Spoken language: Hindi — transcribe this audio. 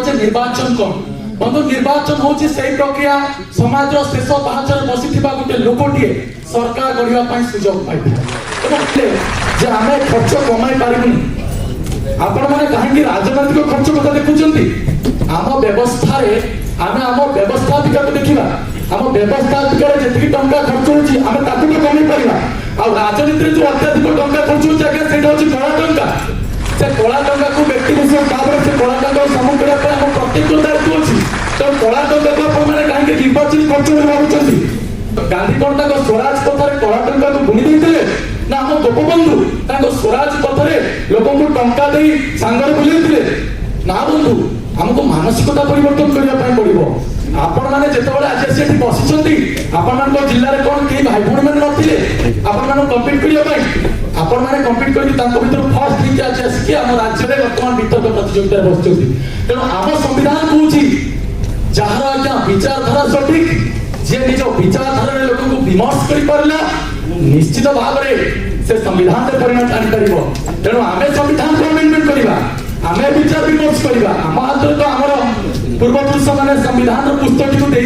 जे निर्वाचन कौन बंधु निर्वाचन हूँ से प्रक्रिया समाज शेष पाचर बसी गोटे लोकटे सरकार गढ़ा सुजोग पाई आम खर्च कमाई पारूनी आपण मैंने कहीं राजनैतिक खर्च कथा देखुं आम व्यवस्था आम व्यवस्थापिका को देखा आम व्यवस्थापिका जी टंका खर्च होमें कमी पारा आ राजनीति जो अत्याधिक टंका खर्च होगा कला टंका से कला टंका को व्यक्ति विशेष से कला टंका समूह करने प्रत्येक दायित्व अच्छी तो कला टंका को आपने कहीं निर्वाचन खर्च भावुं गांधी कौन स्वराज पथर कला टंका को बुणी देते ना आम गोपबंधु स्वराज पथर लोक टंका दे सांगर बुले ना बंधु आमको मानसिकता परिवर्तन करने पड़ो आपण मैंने जिते आज आसी बसी आपण जिले में कौन कई भाई भाई मैंने नथिले आपण कम्पिट करने आपण मैंने कम्पिट कर फर्स्ट लिंक आज आसिक आम राज्य में बर्तमान वितर्क प्रतियोगिता बस तेणु आम संविधान कौन जार आज्ञा विचारधारा सठिक जी निज विचारधारा लोक विमर्श कर निश्चित भाव में से संविधान से परिणाम आनीपर तेणु आम संविधान को अमेंडमेंट करवा आम विचार विमर्श करवा आम हाथ तो आम पूर्वपुरुष मैंने संविधान पुस्तक को दे